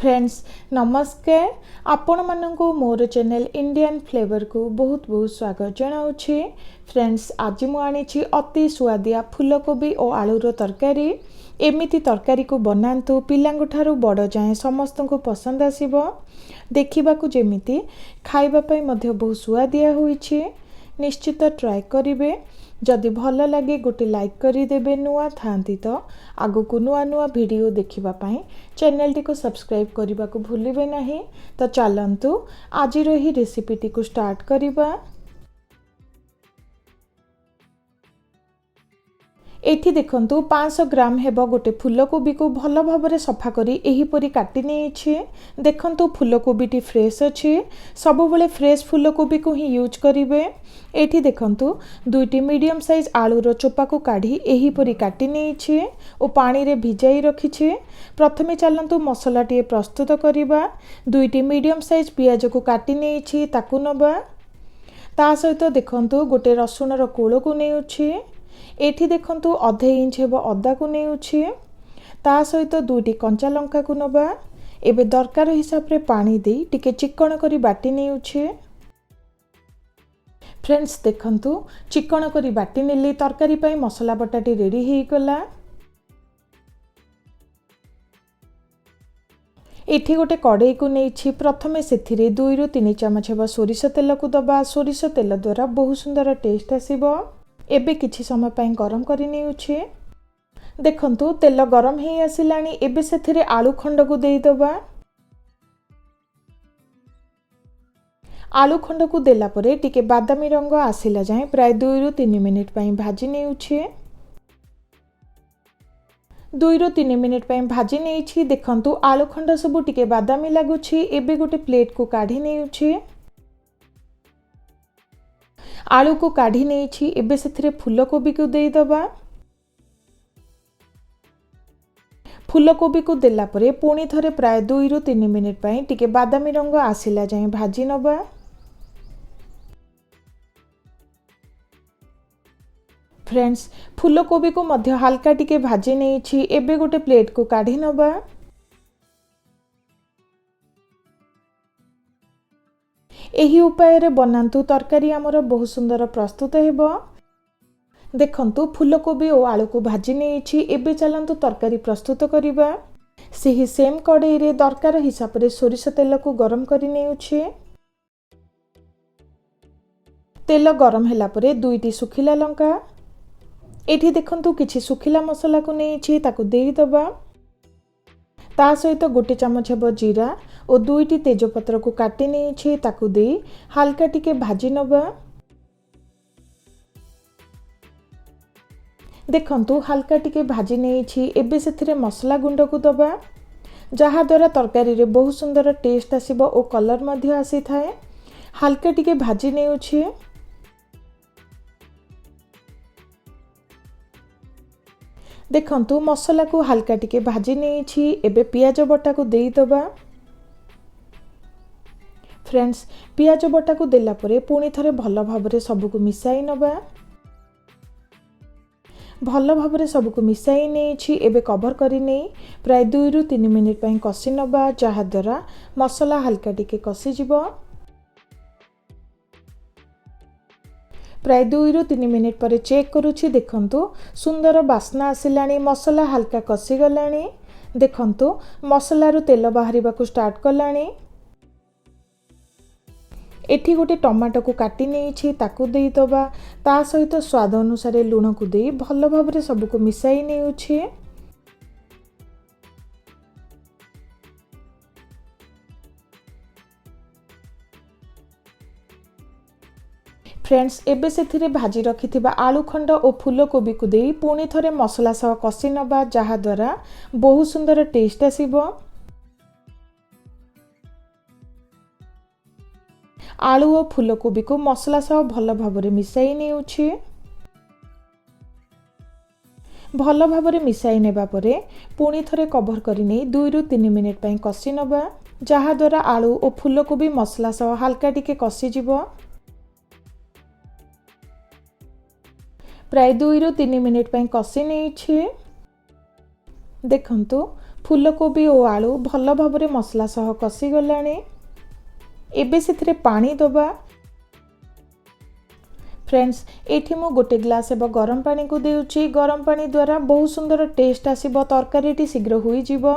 Friends नमस्कार आपण माननको मोर channel Indian flavour को बहुत बहुत स्वागत जनाऊँगी। फ्रेंड्स आज मु आनी अति सुआदिया फूलकोबी और आलूर तरकारी। एमिति तरकारी को बनातु पिलांग ठारू बड़ जाए समस्त को पसंद आसीबो। देखिबा को जेमिति खाइबा पई मध्य बहुत सुआदिया होईछि। निश्चित ट्राए करिवे। जदि भल लगे गोटे लाइक करदेवे। नुआ थांती तो आगु को नुआ नुआ वीडियो देखिबा पाई चैनल टी को सब्सक्राइब करने को भूलिबे नहीं। तो चलंतु आज ही रेसिपी टी को स्टार्ट करिबा। एठी देखंतु 500 ग्राम हेबो गोटे फूलकोबी को भल भाबरे सफा करी एही परी काटी नेछि। देखंतु फूलकोबी टी फ्रेश अछि। सबु बेले फ्रेश फूलकोबी को ही यूज करिवे। एठी देखंतु दुईटी मीडियम साइज आलूर चोपा को काढ़ी एही परी काटी नेछि ओ पानी रे भिजाई रखिछि। प्रथमे चलंतु मसला टी प्रस्तुत करिबा। दुईटी मीडियम साइज पियाज को काटी नेछि ताकू नबा। ता सहित देखंतु गोटे रसुण रो कोळ को नेउछि। एठी देखंतु अधे इंच हेबो अदा को नेउछि। ता सहित दुईटी कंचा लंका को नबा। एबे दरकार हिसाब रे पानी दे टिके चिकन करी बाटी नेउछि। फ्रेंड्स देखंतु चिकन करी बाटी नेली तरकारी पई मसला बटाटी रेडी हेई गला। एठी गोटे कड़ाई को नेछि। प्रथमे सेथिरे 2 रु 3 चमच हेबो सोरिष तेल को दबा। सोरिष तेल द्वारा बहुत सुंदर टेस्ट आसीबो। एबे किछि समय पई गरम करि नेउछि। देखंतु तेल गरम हेई आसिलानी। एबे सेथिरे आलू खंड को देई दबा। आलू खंड को देला परे टिके बादामी रंग आसिला जाए प्राय 2 रु 3 मिनिट पई भाजी नेउछि। 2 रु 3 मिनिट पई भाजी नेछि। देखंतु आलू खंड सब टिके बादामी लागुछि। एबे गोटे प्लेट को काढी नेउछि। आलू को काढ़ी नेछि। एबे सेथिरे फूलकोबी को देई दबा। फूलकोबी को देला परे पुणी थरे प्राय 2 रु 3 मिनिट पई टिके बादामी रंग आसिला जाए भाजी नबा। फ्रेंड्स फूलकोबी को मध्य हल्का टिके भाजी नेछि। एबे गोटे प्लेट को काढ़ी नबा। एही उपाय रे बनांतु तरकारी हमर बहुत सुंदर प्रस्तुत हेबो। देखंतु फूलकोबी और आलू को भाजी नेछि। एबे चलंतु तरकारी प्रस्तुत करिबा। सेही सेम कड़ाई रे दरकार हिसाब रे सोरिष तेल को गरम करि नेउछि। तेल गरम होला परे दुईटी सुखिला लंका। एठी देखंतु किछि सुखिला मसला को नेछि ताकू देई दबा। ता सहित गोटे चमच हेबो जीरा और 2टी तेजपत्र को काटी नेछि ताकू देई हल्का टिके भाजी नबा। देखंतु हल्का टिके भाजी नेछि। एबे सेथिरे मसला गुंड को दबा जहा द्वारा तरकारी रे बहुत सुंदर टेस्ट आसीबो ओ कलर मध्ये आसी थाए। हल्का टिके भाजी नेउछि। देखंतु मसला को हल्का टिके भाजी नेछि। एबे पियाज बटा को देई दबा। फ्रेंड्स पियाज बटा को देला परे पुणी थरे भल भाबरे सब को मिसाई नबा। भल भाबरे सब को मिसाई नेछि। एबे कवर करि नै प्राय 2 रु 3 मिनिट पई कसी नबा जहा द्वारा मसला हल्का टिके कसी जिवो। प्राय 2 रु 3 मिनिट पर चेक करूछि। देखंतु सुंदर बास्ना आसिलानी। मसला हल्का कसी गलानी। देखंतु मसला रु तेल बाहरिबा को स्टार्ट कलानी। एठी गोटे टमाटो को काटी नेछि ताकू देई दबा। ता सहित स्वाद अनुसार लूण को देई भल भाबरे सब को मिसाई नेउछि। फ्रेंड्स एबे सेथिरे भाजी रखिथिबा आलू खंड और फूलकोबी को देई पुणी थरे मसला सह कसी नबा जहा द्वारा बहुत सुंदर टेस्ट आसीबो। आलू और फूलकोबी को मसला सह भल भाबरे मिसाई नेउछि। भल भाबरे मिसाई नेबा परे पुणी थरे कवर करि नै 2 रु 3 मिनिट पई कसी नबा जहा द्वारा आलू और फूलकोबी मसला सह हल्का टिके कसी जिवो। प्राय 2 रु 3 मिनिट पई कसी नेछि। देखंतु फूलकोबी और आलू भल भाव मसला सह कषि गलानी। एबे से पानी दबा। फ्रेंड्स एठी मु गोटे ग्लास एबा गरम पानी को देउची। गरम पानी द्वारा बहुत सुंदर टेस्ट आसीबो, तरकारीटी शीघ्र होई जिवो।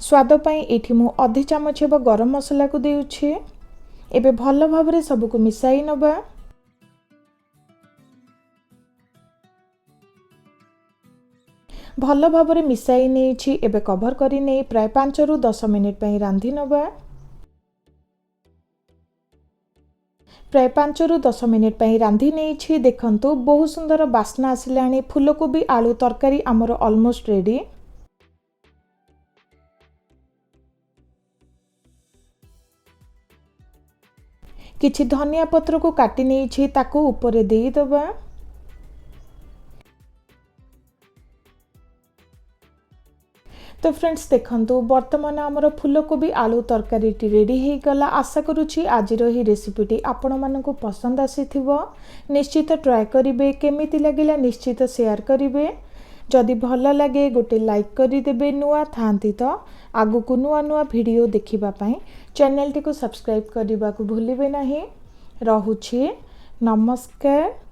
स्वाद पाई एठी मु आधे चामच एबा गरम मसला को देउची। एबे भल भाव सबको मिसाई नबा। भल भाव मिसाई नहीं एबे कवर करी नहीं प्राय 5 रु 10 मिनिट पई रांधी नबा। प्राय 5 रु 10 मिनिट पई रांधी नहीं। देखंतु बहुत सुंदर बास्ना आसिलानी। फूलकोबी आलू तरकारी आमर ऑलमोस्ट रेडी। किछि धनिया पत्र को काटी नहीं ताको ऊपर दे दबा। तो फ्रेंड्स देखंतु वर्तमान आमर फूलकोबी आलू तरकारी रेडी हो गला। आशा करुछि आजिर ही रेसिपीटी आपण मानकु पसंद आसीथिबो। निश्चित ट्राए करिवे, केमिति लागिला निश्चित शेयर करिवे। जदि भल लगे गोटे लाइक करदेवे। नुआ थांती तो आगु को नुआ नुआ वीडियो देखिबा पई चैनल टी को सब्सक्राइब करने को भूलिबे नहीं। रहुछि नमस्कार।